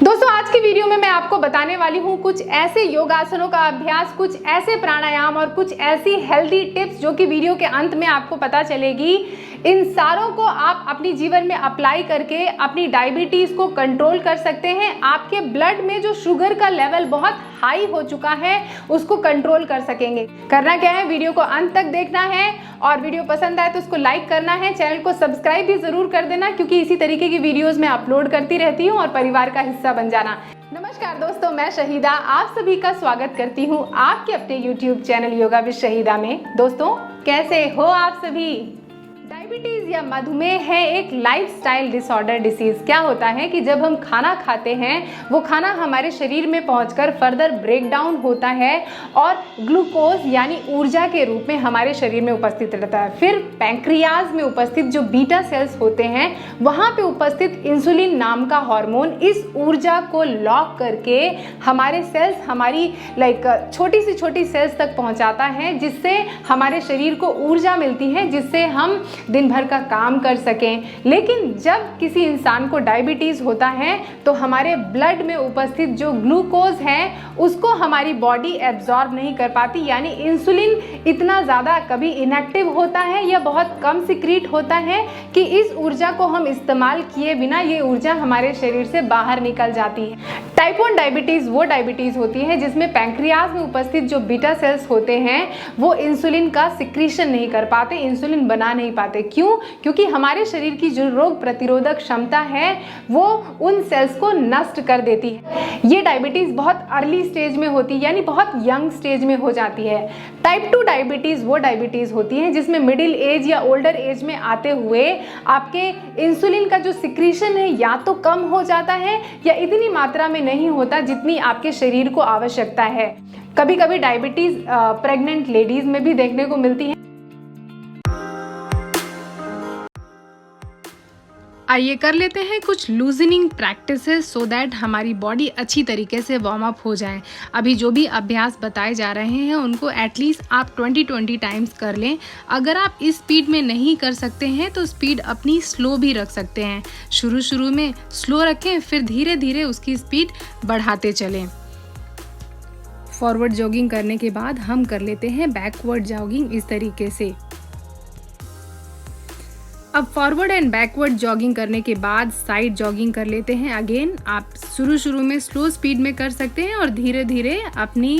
दोस्तों आज की वीडियो में मैं आपको बताने वाली हूँ कुछ ऐसे योगासनों का अभ्यास, कुछ ऐसे प्राणायाम और कुछ ऐसी हेल्दी टिप्स जो कि वीडियो के अंत में आपको पता चलेगी। इन सारों को आप अपनी जीवन में अप्लाई करके अपनी डायबिटीज को कंट्रोल कर सकते हैं। आपके ब्लड में जो शुगर का लेवल बहुत हाई हो चुका है उसको कंट्रोल कर सकेंगे। करना क्या है, वीडियो को अंत तक देखना है और वीडियो पसंद आए तो उसको लाइक करना है, चैनल को सब्सक्राइब भी जरूर कर देना क्योंकि इसी तरीके की वीडियोस मैं अपलोड करती रहती हूँ और परिवार का हिस्सा बन जाना। नमस्कार दोस्तों, मैं शहीदा आप सभी का स्वागत करती हूँ आपके अपने YouTube channel yoga with Shahida में। दोस्तों कैसे हो आप सभी? डायबिटीज या मधुमेह है एक लाइफस्टाइल डिसऑर्डर डिसीज। क्या होता है कि जब हम खाना खाते हैं वो खाना हमारे शरीर में पहुंचकर फर्दर ब्रेक डाउन होता है और ग्लूकोज यानी ऊर्जा के रूप में हमारे शरीर में उपस्थित रहता है। फिर पैंक्रियाज में उपस्थित जो बीटा सेल्स होते हैं वहां पे उपस्थित इंसुलिन नाम का हार्मोन इस ऊर्जा को लॉक करके हमारे सेल्स, हमारी छोटी से छोटी सेल्स तक पहुंचाता है, जिससे हमारे शरीर को ऊर्जा मिलती है, जिससे हम दिन भर का काम कर सकें। लेकिन जब किसी इंसान को डायबिटीज होता है तो हमारे ब्लड में उपस्थित जो ग्लूकोज है उसको हमारी बॉडी एब्जॉर्ब नहीं कर पाती, यानी इंसुलिन इतना ज़्यादा कभी इनएक्टिव होता है या बहुत कम सिक्रीट होता है कि इस ऊर्जा को हम इस्तेमाल किए बिना ये ऊर्जा हमारे शरीर से बाहर निकल जाती है। टाइप 1 डायबिटीज़ वो डायबिटीज़ होती है जिसमें पैंक्रियाज में उपस्थित जो बीटा सेल्स होते हैं वो इंसुलिन का सिक्रीशन नहीं कर पाते, इंसुलिन बना नहीं पाते। क्यों? क्योंकि हमारे शरीर की जो रोग प्रतिरोधक क्षमता है वो उन सेल्स को नष्ट कर देती है। ये डायबिटीज बहुत अर्ली स्टेज में होती है, यानी बहुत यंग स्टेज में हो जाती है। टाइप 2 डायबिटीज वो डायबिटीज होती है जिसमें मिडिल एज या ओल्डर एज में आते हुए आपके इंसुलिन का जो सिक्रीशन है या तो कम हो जाता है या इतनी मात्रा में नहीं होता जितनी आपके शरीर को आवश्यकता है। कभी कभी डायबिटीज प्रेग्नेंट लेडीज में भी देखने को मिलती है। आइए कर लेते हैं कुछ लूजनिंग प्रैक्टिसेस सो दैट हमारी बॉडी अच्छी तरीके से वार्म अप हो जाए। अभी जो भी अभ्यास बताए जा रहे हैं उनको एटलीस्ट आप 20 टाइम्स कर लें। अगर आप इस स्पीड में नहीं कर सकते हैं तो स्पीड अपनी स्लो भी रख सकते हैं। शुरू में स्लो रखें, फिर धीरे धीरे उसकी स्पीड बढ़ाते चलें। फॉरवर्ड जॉगिंग करने के बाद हम कर लेते हैं बैकवर्ड जॉगिंग इस तरीके से। अब फॉरवर्ड एंड बैकवर्ड जॉगिंग करने के बाद साइड जॉगिंग कर लेते हैं। अगेन आप शुरू में स्लो स्पीड में कर सकते हैं और धीरे धीरे अपनी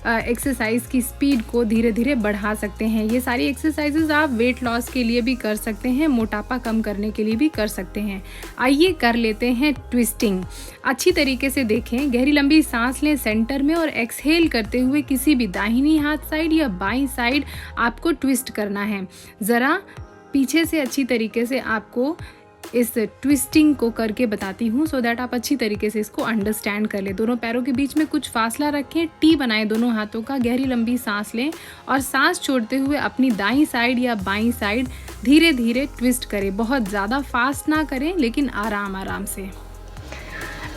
एक्सरसाइज की स्पीड को धीरे धीरे बढ़ा सकते हैं। ये सारी एक्सरसाइजेज आप वेट लॉस के लिए भी कर सकते हैं, मोटापा कम करने के लिए भी कर सकते हैं। आइए कर लेते हैं ट्विस्टिंग। अच्छी तरीके से देखें, गहरी लंबी सांस लें सेंटर में और एक्सहेल करते हुए किसी भी दाहिनी हाथ साइड या बाईं साइड आपको ट्विस्ट करना है। ज़रा पीछे से अच्छी तरीके से आपको इस ट्विस्टिंग को करके बताती हूँ सो दैट आप अच्छी तरीके से इसको अंडरस्टैंड कर लें। दोनों पैरों के बीच में कुछ फासला रखें, टी बनाएं दोनों हाथों का, गहरी लंबी सांस लें और सांस छोड़ते हुए अपनी दाईं साइड या बाईं साइड धीरे धीरे ट्विस्ट करें। बहुत ज़्यादा फास्ट ना करें लेकिन आराम से।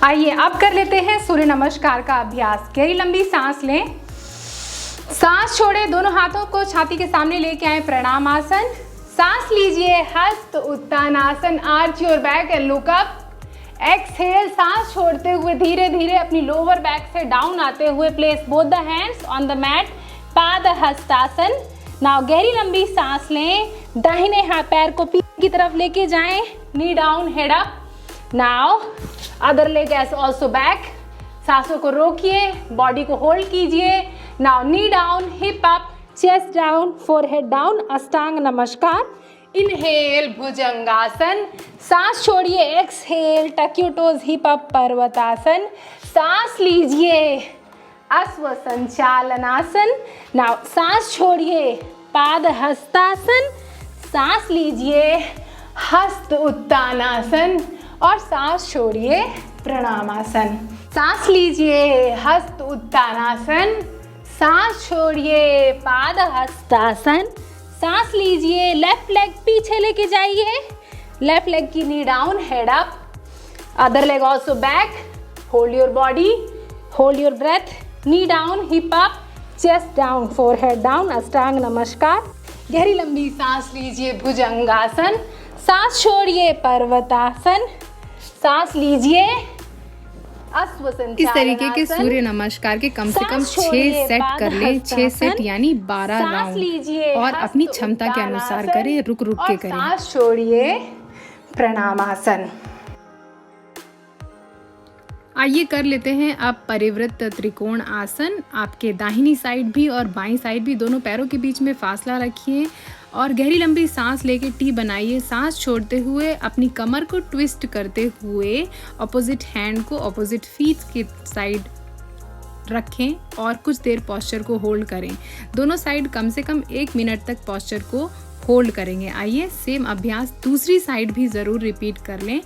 आइए अब कर लेते हैं सूर्य नमस्कार का अभ्यास। गहरी लंबी सांस लें, सांस छोड़े, दोनों हाथों को छाती के सामने लेके आए, प्रणाम आसन। सांस लीजिए, हस्त Uttanasana, arch your back and look up. Exhale, सांस छोड़ते हुए धीरे धीरे अपनी लोअर बैक से डाउन आते हुए place both the hands on the mat, Pada Hastasana. Now गहरी लंबी सांस लें, दाहिने हाथ पैर को पीछे की तरफ लेके जाएं, knee down head up. Now other leg as also back. सांसों को रोकिए, बॉडी को होल्ड कीजिए। Now knee down, hip up, chest down, forehead down, Ashtanga Namaskar. Inhale Bhujangasana, सांस छोड़िए, exhale tuck your toes, hip up, Parvatasana. सांस लीजिए, अश्व संचालनासन। नाउ सांस छोड़िए, पाद हस्तासन। सांस लीजिए, हस्त उत्तानासन और सांस छोड़िए, प्रणामासन। सांस लीजिए, हस्त उत्तानासन, सांस छोड़िए, पाद हस्तासन। सांस लीजिए, लेफ्ट लेग पीछे लेके जाइए, लेफ्ट लेग की knee down, head up, other leg also back. Hold your body, hold your breath, knee down, hip up, chest down, forehead down, Ashtanga Namaskar. गहरी लंबी सांस लीजिए, भुजंगासन। सांस छोड़िए, पर्वतासन। सांस लीजिए, इस तरीके के सूर्य नमस्कार के कम से कम 6 सेट कर लें, 6 सेट यानी 12 राउंड, और अपनी क्षमता के अनुसार करें, रुक रुक के करें। सांस छोड़िए, प्रणामासन। आइए कर लेते हैं अब परिवृत्त त्रिकोण आसन। आपके दाहिनी साइड भी और बाईं साइड भी दोनों पैरों के बीच में फासला रखिए और गहरी लंबी सांस लेके टी बनाइए। सांस छोड़ते हुए अपनी कमर को ट्विस्ट करते हुए ऑपोजिट हैंड को ऑपोजिट फीट की साइड रखें और कुछ देर पोस्चर को होल्ड करें। दोनों साइड कम से कम 1 मिनट तक पोस्चर को होल्ड करेंगे। आइए सेम अभ्यास दूसरी साइड भी ज़रूर रिपीट कर लें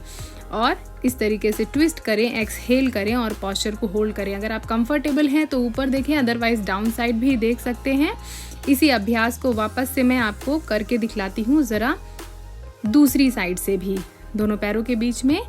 और इस तरीके से ट्विस्ट करें, एक्सहेल करें और पोस्चर को होल्ड करें। अगर आप कंफर्टेबल हैं तो ऊपर देखें, अदरवाइज डाउन साइड भी देख सकते हैं। इसी अभ्यास को वापस से मैं आपको करके दिखलाती हूँ ज़रा दूसरी साइड से भी। दोनों पैरों के बीच में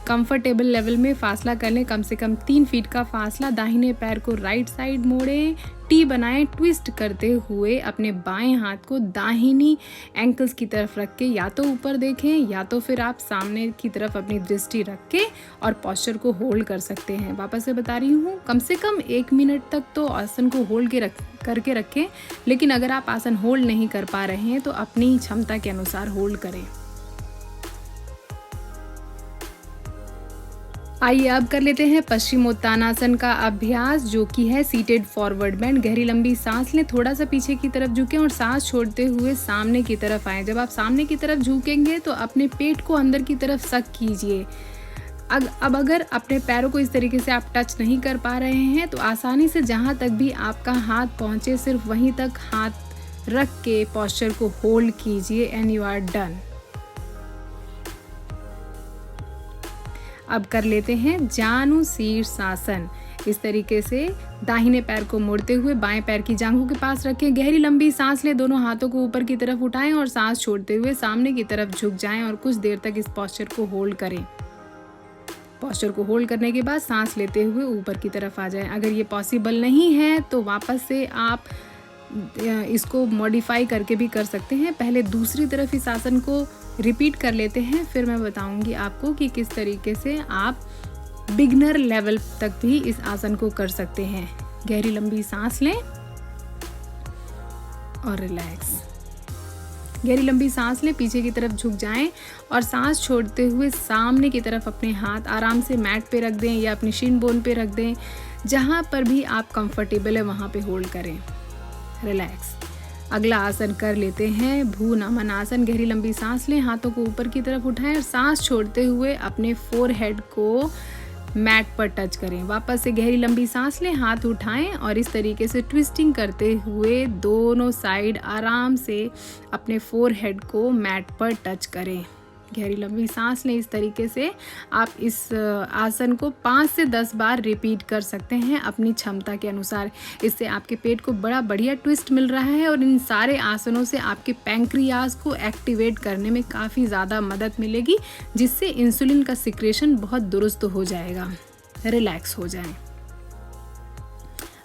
कंफर्टेबल लेवल में फासला कर लें, कम से कम 3 फीट का फासला। दाहिने पैर को राइट साइड मोड़ें, टी बनाएं, ट्विस्ट करते हुए अपने बाएं हाथ को दाहिनी एंकल्स की तरफ रख के या तो ऊपर देखें या तो फिर आप सामने की तरफ अपनी दृष्टि रख के और पोस्चर को होल्ड कर सकते हैं। वापस से बता रही हूँ, कम से कम 1 मिनट तक तो आसन को होल्ड करके रखें, लेकिन अगर आप आसन होल्ड नहीं कर पा रहे हैं तो अपनी क्षमता के अनुसार होल्ड करें। आइए अब कर लेते हैं पश्चिमोत्तानासन का अभ्यास, जो कि है सीटेड फॉरवर्ड बेंड। गहरी लंबी सांस लें, थोड़ा सा पीछे की तरफ झुकें और सांस छोड़ते हुए सामने की तरफ आएं। जब आप सामने की तरफ झुकेंगे तो अपने पेट को अंदर की तरफ सक कीजिए। अब अगर अपने पैरों को इस तरीके से आप टच नहीं कर पा रहे हैं तो आसानी से जहाँ तक भी आपका हाथ पहुँचे सिर्फ वहीं तक हाथ रख के पोस्चर को होल्ड कीजिए एंड यू आर डन। अब कर लेते हैं जानु शीर्षासन। इस तरीके से दाहिने पैर को मोड़ते हुए बाएं पैर की जांघों के पास रखें। गहरी लंबी सांस लें, दोनों हाथों को ऊपर की तरफ उठाएं और सांस छोड़ते हुए सामने की तरफ झुक जाएं और कुछ देर तक इस पोस्चर को होल्ड करें। पोस्चर को होल्ड करने के बाद सांस लेते हुए ऊपर की तरफ आ जाएं। अगर ये पॉसिबल नहीं है तो वापस से आप इसको मॉडिफाई करके भी कर सकते हैं। पहले दूसरी तरफ इस आसन को रिपीट कर लेते हैं, फिर मैं बताऊंगी आपको कि किस तरीके से आप बिगनर लेवल तक भी इस आसन को कर सकते हैं। गहरी लंबी सांस लें और रिलैक्स। गहरी लंबी सांस लें, पीछे की तरफ झुक जाएं और सांस छोड़ते हुए सामने की तरफ अपने हाथ आराम से मैट पे रख दें या अपनी शिन बोन पे रख दें। जहां पर भी आप कंफर्टेबल है वहां पे होल्ड करें, रिलैक्स। अगला आसन कर लेते हैं भू नमन आसन। गहरी लंबी सांस लें, हाथों को ऊपर की तरफ उठाएं और सांस छोड़ते हुए अपने फोरहेड को मैट पर टच करें। वापस से गहरी लंबी सांस लें, हाथ उठाएं और इस तरीके से ट्विस्टिंग करते हुए दोनों साइड आराम से अपने फोरहेड को मैट पर टच करें। गहरी लंबी सांस लें। इस तरीके से आप इस आसन को 5 से 10 बार रिपीट कर सकते हैं अपनी क्षमता के अनुसार। इससे आपके पेट को बड़ा बढ़िया ट्विस्ट मिल रहा है और इन सारे आसनों से आपके पैंक्रियाज को एक्टिवेट करने में काफ़ी ज़्यादा मदद मिलेगी, जिससे इंसुलिन का सिक्रेशन बहुत दुरुस्त हो जाएगा, रिलैक्स हो जाए।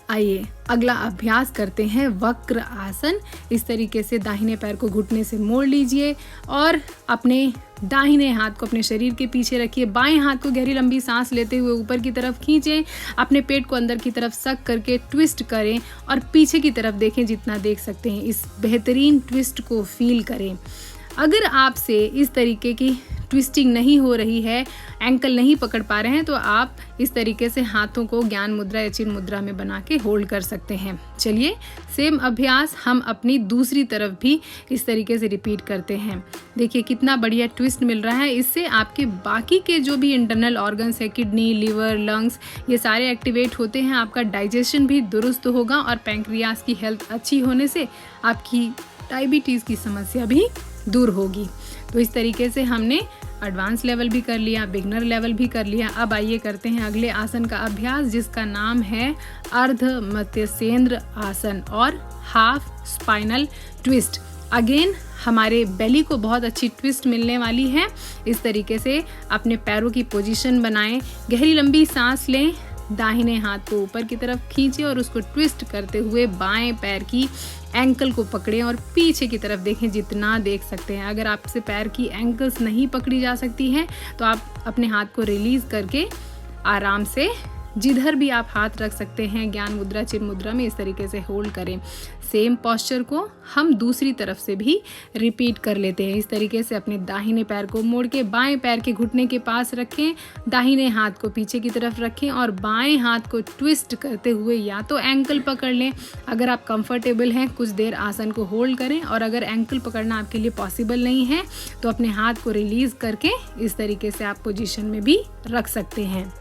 आइए अगला अभ्यास करते हैं वक्र आसन। इस तरीके से दाहिने पैर को घुटने से मोड़ लीजिए और अपने दाहिने हाथ को अपने शरीर के पीछे रखिए। बाएं हाथ को गहरी लंबी सांस लेते हुए ऊपर की तरफ खींचें, अपने पेट को अंदर की तरफ सक करके ट्विस्ट करें और पीछे की तरफ देखें जितना देख सकते हैं। इस बेहतरीन ट्विस्ट को फील करें। अगर आपसे इस तरीके की ट्विस्टिंग नहीं हो रही है, एंकल नहीं पकड़ पा रहे हैं, तो आप इस तरीके से हाथों को ज्ञान मुद्रा या चिन्ह मुद्रा में बना के होल्ड कर सकते हैं। चलिए सेम अभ्यास हम अपनी दूसरी तरफ भी इस तरीके से रिपीट करते हैं। देखिए कितना बढ़िया ट्विस्ट मिल रहा है। इससे आपके बाकी के जो भी इंटरनल ऑर्गन्स है, किडनी, लिवर, लंग्स, ये सारे एक्टिवेट होते हैं। आपका डाइजेशन भी दुरुस्त होगा और पैंक्रियाज की हेल्थ अच्छी होने से आपकी डायबिटीज़ की समस्या भी दूर होगी। तो इस तरीके से हमने एडवांस लेवल भी कर लिया, बिगनर लेवल भी कर लिया। अब आइए करते हैं अगले आसन का अभ्यास, जिसका नाम है अर्ध मत्स्येंद्र आसन और हाफ स्पाइनल ट्विस्ट। अगेन हमारे बेली को बहुत अच्छी ट्विस्ट मिलने वाली है। इस तरीके से अपने पैरों की पोजीशन बनाएं, गहरी लंबी सांस लें, दाहिने हाथ को ऊपर की तरफ खींचे और उसको ट्विस्ट करते हुए बाएं पैर की एंकल को पकड़ें और पीछे की तरफ देखें जितना देख सकते हैं। अगर आपसे पैर की एंकल्स नहीं पकड़ी जा सकती हैं तो आप अपने हाथ को रिलीज़ करके आराम से जिधर भी आप हाथ रख सकते हैं, ज्ञान मुद्रा, चिन्ह मुद्रा में इस तरीके से होल्ड करें। सेम पोस्चर को हम दूसरी तरफ से भी रिपीट कर लेते हैं। इस तरीके से अपने दाहिने पैर को मोड़ के बाएं पैर के घुटने के पास रखें, दाहिने हाथ को पीछे की तरफ रखें और बाएं हाथ को ट्विस्ट करते हुए या तो एंकल पकड़ लें। अगर आप कंफर्टेबल हैं कुछ देर आसन को होल्ड करें, और अगर एंकल पकड़ना आपके लिए पॉसिबल नहीं है तो अपने हाथ को रिलीज करके इस तरीके से आप पोजीशन में भी रख सकते हैं।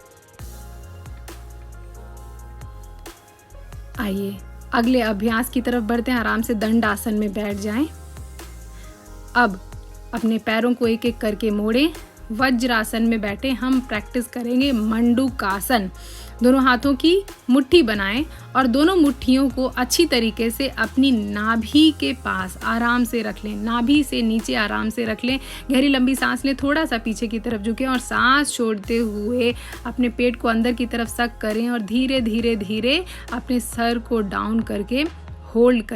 आइए अगले अभ्यास की तरफ बढ़ते हैं। आराम से दंड आसन में बैठ जाएं। अब अपने पैरों को एक एक करके मोड़ें, वज्रासन में बैठे। हम प्रैक्टिस करेंगे मंडूकासन। दोनों हाथों की मुट्ठी बनाएं और दोनों मुट्ठियों को अच्छी तरीके से अपनी नाभि के पास आराम से रख लें। नाभि से नीचे आराम से रख लें। गहरी लंबी सांस लें, थोड़ा सा पीछे की तरफ झुकें और सांस छोड़ते हुए अपने पेट को अंदर की तरफ सक करें और धीरे धीरे धीरे अपने सर को डाउन करके होल्ड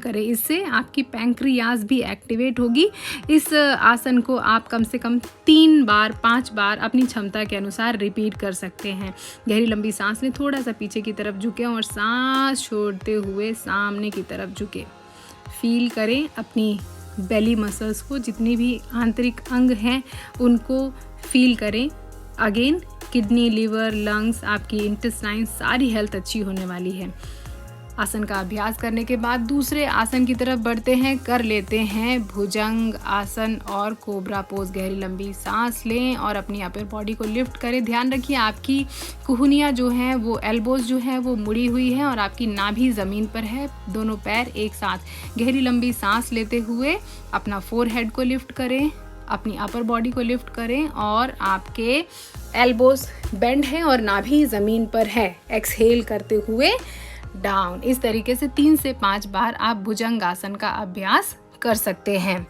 करें। इससे आपकी पैंक्रियाज भी एक्टिवेट होगी। इस आसन को आप कम से कम 3 बार 5 बार अपनी क्षमता के अनुसार रिपीट कर सकते हैं। गहरी लंबी सांस लें, थोड़ा सा पीछे की तरफ झुकें और सांस छोड़ते हुए सामने की तरफ झुकें। फील करें अपनी बेली मसल्स को, जितनी भी आंतरिक अंग हैं उनको फील करें। अगेन किडनी, लिवर, लंग्स, आपकी इंटेस्टाइन, सारी हेल्थ अच्छी होने वाली है। आसन का अभ्यास करने के बाद दूसरे आसन की तरफ बढ़ते हैं। कर लेते हैं भुजंग आसन और कोबरा पोज। गहरी लंबी सांस लें और अपनी अपर बॉडी को लिफ्ट करें। ध्यान रखिए आपकी कुहनियाँ जो हैं वो एल्बोज जो हैं वो मुड़ी हुई हैं और आपकी नाभि ज़मीन पर है, दोनों पैर एक साथ। गहरी लंबी सांस लेते हुए अपना फोरहेड को लिफ्ट करें, अपनी अपर बॉडी को लिफ्ट करें और आपके एल्बोज बेंड हैं और नाभि ज़मीन पर है। एक्सहेल करते हुए डाउन। इस तरीके से 3 से 5 बार आप भुजंग आसन का अभ्यास कर सकते हैं।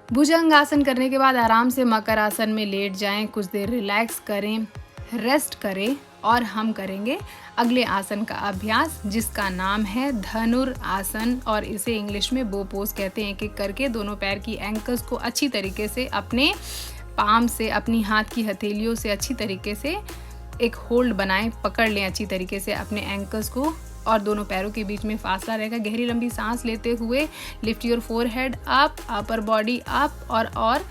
भुजंग आसन करने के बाद आराम से मकर आसन में लेट जाएं, कुछ देर रिलैक्स करें, रेस्ट करें और हम करेंगे अगले आसन का अभ्यास जिसका नाम है धनुर आसन और इसे इंग्लिश में बो पोज कहते हैं। एक एक करके दोनों पैर की एंकल्स को अच्छी तरीके से अपने पाम से, अपनी हाथ की हथेलियों से अच्छी तरीके से एक होल्ड बनाएं, पकड़ लें अच्छी तरीके से अपने एंकल्स को और दोनों पैरों के बीच में फासला रहेगा। गहरी लंबी सांस लेते हुए lift your forehead up, upper body up और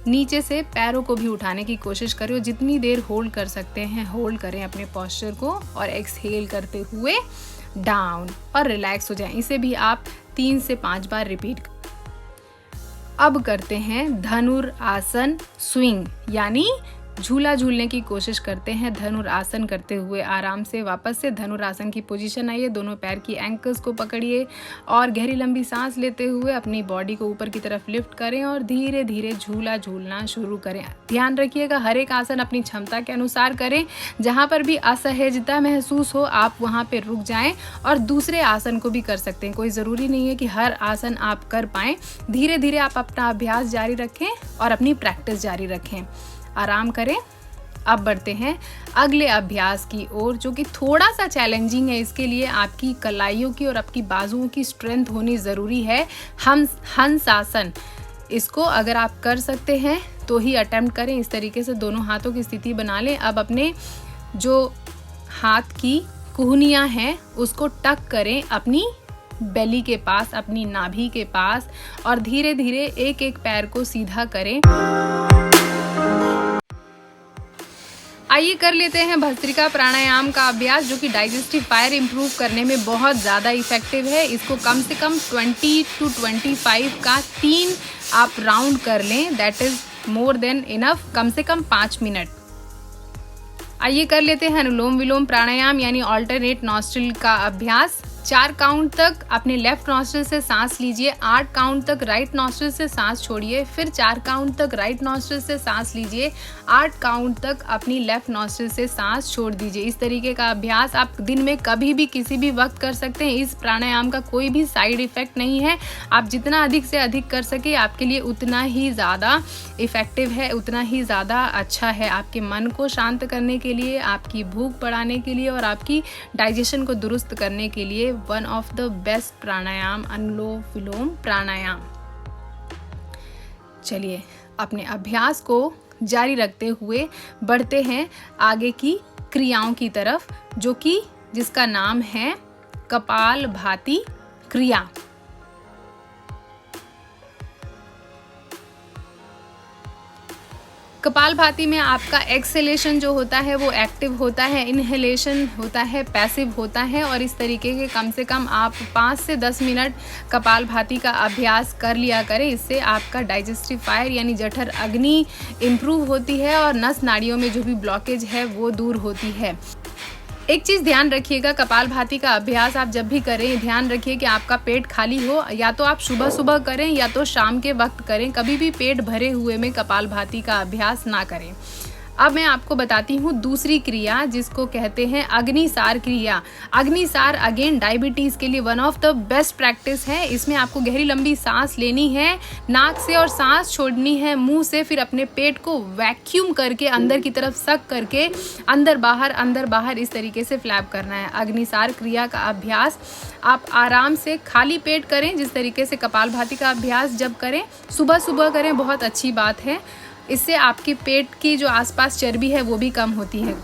नीचे से पैरों को भी उठाने की कोशिश करें। जितनी देर होल्ड कर सकते हैं होल्ड करें अपने पोस्चर को और एक्सहेल करते हुए डाउन और रिलैक्स हो जाएं। इसे भी आप 3 से 5 बार रिपीट। अब करते हैं धनुर आसन स्विंग, यानी झूला झूलने की कोशिश करते हैं। धनुर आसन करते हुए आराम से वापस से धनुर आसन की पोजीशन आइए, दोनों पैर की एंकल्स को पकड़िए और गहरी लंबी सांस लेते हुए अपनी बॉडी को ऊपर की तरफ लिफ्ट करें और धीरे धीरे झूला झूलना शुरू करें। ध्यान रखिएगा हर एक आसन अपनी क्षमता के अनुसार करें। जहाँ पर भी असहजता महसूस हो आप वहाँ पे रुक जाएं और दूसरे आसन को भी कर सकते हैं। कोई ज़रूरी नहीं है कि हर आसन आप कर पाएँ। धीरे धीरे आप अपना अभ्यास जारी रखें और अपनी प्रैक्टिस जारी रखें। आराम करें। अब बढ़ते हैं अगले अभ्यास की ओर जो कि थोड़ा सा चैलेंजिंग है। इसके लिए आपकी कलाइयों की और आपकी बाजुओं की स्ट्रेंथ होनी ज़रूरी है। हंस आसन, इसको अगर आप कर सकते हैं तो ही अटेम्प्ट करें। इस तरीके से दोनों हाथों की स्थिति बना लें। अब अपने जो हाथ की कुहनियाँ हैं उसको टक करें अपनी बेली के पास, अपनी नाभि के पास और धीरे धीरे एक एक पैर को सीधा करें। आइए कर लेते हैं भस्त्रिका प्राणायाम का अभ्यास जो कि डाइजेस्टिव फायर इंप्रूव करने में बहुत ज़्यादा इफेक्टिव है। इसको कम से कम 20 to 25 का 3 आप राउंड कर लें, that is more than enough. कम से कम 5 मिनट। आइए कर लेते हैं अनुलोम विलोम प्राणायाम यानी ऑल्टरनेट नॉस्ट्रिल का अभ्यास। 4 काउंट तक अपने लेफ्ट नॉस्ट्रिल से सांस लीजिए, 8 काउंट तक राइट नॉस्ट्रिल से सांस छोड़िए, फिर 4 काउंट तक राइट नॉस्ट्रिल से सांस लीजिए, 8 काउंट तक अपनी लेफ्ट नॉस्ट्रिल से सांस छोड़ दीजिए। इस तरीके का अभ्यास आप दिन में कभी भी किसी भी वक्त कर सकते हैं। इस प्राणायाम का कोई भी साइड इफेक्ट नहीं है। आप जितना अधिक से अधिक कर सके आपके लिए उतना ही ज़्यादा इफेक्टिव है, उतना ही ज़्यादा अच्छा है। आपके मन को शांत करने के लिए, आपकी भूख बढ़ाने के लिए और आपकी डाइजेशन को दुरुस्त करने के लिए one of the best pranayama anulom विलोम प्राणायाम। चलिए अपने अभ्यास को जारी रखते हुए बढ़ते हैं आगे की क्रियाओं की तरफ, जिसका नाम है कपालभाति क्रिया। कपालभाति में आपका एक्सहेलेशन जो होता है वो एक्टिव होता है, इनहेलेशन होता है पैसिव होता है। और इस तरीके के कम से कम आप 5 से 10 मिनट कपालभाति का अभ्यास कर लिया करें। इससे आपका डाइजेस्टिव फायर यानी जठर अग्नि इम्प्रूव होती है और नस नाड़ियों में जो भी ब्लॉकेज है वो दूर होती है। एक चीज़ ध्यान रखिएगा, कपालभाति का अभ्यास आप जब भी करें ध्यान रखिए कि आपका पेट खाली हो। या तो आप सुबह सुबह करें या तो शाम के वक्त करें, कभी भी पेट भरे हुए में कपालभाति का अभ्यास ना करें। अब मैं आपको बताती हूँ दूसरी क्रिया, जिसको कहते हैं अग्निसार क्रिया। अग्निसार अगेन डायबिटीज़ के लिए one of the best practice है। इसमें आपको गहरी लंबी सांस लेनी है नाक से और सांस छोड़नी है मुंह से। फिर अपने पेट को वैक्यूम करके अंदर की तरफ सक करके अंदर बाहर इस तरीके से फ्लैप करना है। अग्निसार क्रिया का अभ्यास आप आराम से खाली पेट करें। जिस तरीके से कपालभाति का अभ्यास जब करें सुबह सुबह करें, बहुत अच्छी बात है। इससे आपके पेट की जो आसपास चर्बी है वो भी कम होती है।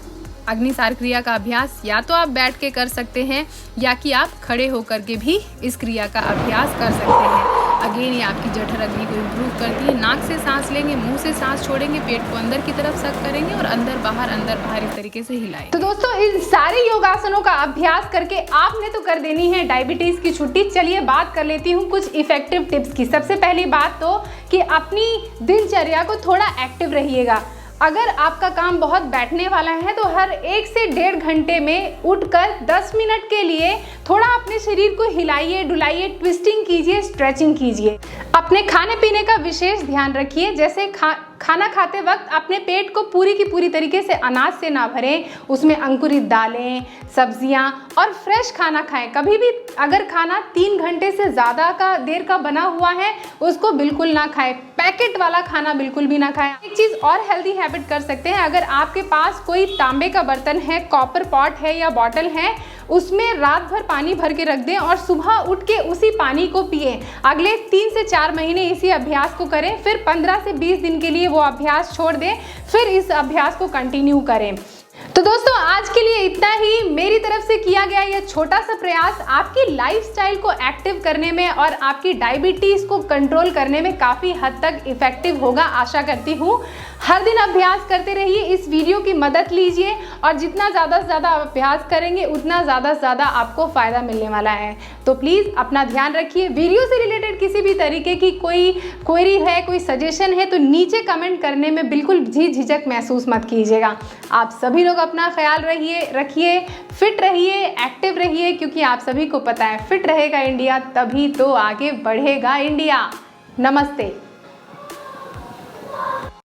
अग्निसार क्रिया का अभ्यास या तो आप बैठ के कर सकते हैं या कि आप खड़े होकर के भी इस क्रिया का अभ्यास कर सकते हैं। अगेन ये आपकी जठर अग्नि को इम्प्रूव करती है। नाक से सांस लेंगे, मुंह से सांस छोड़ेंगे, पेट को अंदर की तरफ सक करेंगे और अंदर बाहर इस तरीके से हिलाएं। तो दोस्तों इन सारे योगासनों का अभ्यास करके आपने तो कर देनी है डायबिटीज की छुट्टी। चलिए बात कर लेती हूँ कुछ इफेक्टिव टिप्स की। सबसे पहली बात तो कि अपनी दिनचर्या को थोड़ा एक्टिव रहिएगा। अगर आपका काम बहुत बैठने वाला है तो हर 1 से 1.5 घंटे में उठकर 10 मिनट के लिए थोड़ा अपने शरीर को हिलाइए डुलाइए, ट्विस्टिंग कीजिए, स्ट्रेचिंग कीजिए। अपने खाने पीने का विशेष ध्यान रखिए। जैसे खाना खाते वक्त अपने पेट को पूरी की पूरी तरीके से अनाज से ना भरें, उसमें अंकुरित दालें, सब्जियां और फ्रेश खाना खाएं। कभी भी अगर खाना 3 घंटे से ज़्यादा का देर का बना हुआ है उसको बिल्कुल ना खाएं। पैकेट वाला खाना बिल्कुल भी ना खाएं। एक चीज़ और हेल्दी हैबिट कर सकते हैं, अगर आपके पास कोई तांबे का बर्तन है, कॉपर पॉट है या बॉटल है, उसमें रात भर पानी भर के रख दें और सुबह उठ के उसी पानी को पिएं। अगले 3 से 4 महीने इसी अभ्यास को करें, फिर 15 से 20 दिन के लिए वो अभ्यास छोड़ दें, फिर इस अभ्यास को कंटिन्यू करें। तो दोस्तों आज के लिए इतना ही। मेरी तरफ से किया गया यह छोटा सा प्रयास आपकी लाइफस्टाइल को एक्टिव करने में और आपकी डायबिटीज़ को कंट्रोल करने में काफ़ी हद तक इफेक्टिव होगा, आशा करती हूँ। हर दिन अभ्यास करते रहिए, इस वीडियो की मदद लीजिए और जितना ज़्यादा से ज़्यादा अभ्यास करेंगे उतना ज़्यादा से ज़्यादा आपको फ़ायदा मिलने वाला है। तो प्लीज़ अपना ध्यान रखिए। वीडियो से रिलेटेड किसी भी तरीके की कोई क्वेरी है, कोई सजेशन है तो नीचे कमेंट करने में बिल्कुल झिझक महसूस मत कीजिएगा। आप सभी लोग अपना ख्याल रखिए, फिट रहिए, एक्टिव रहिए, क्योंकि आप सभी को पता है फिट रहेगा इंडिया तभी तो आगे बढ़ेगा इंडिया। नमस्ते।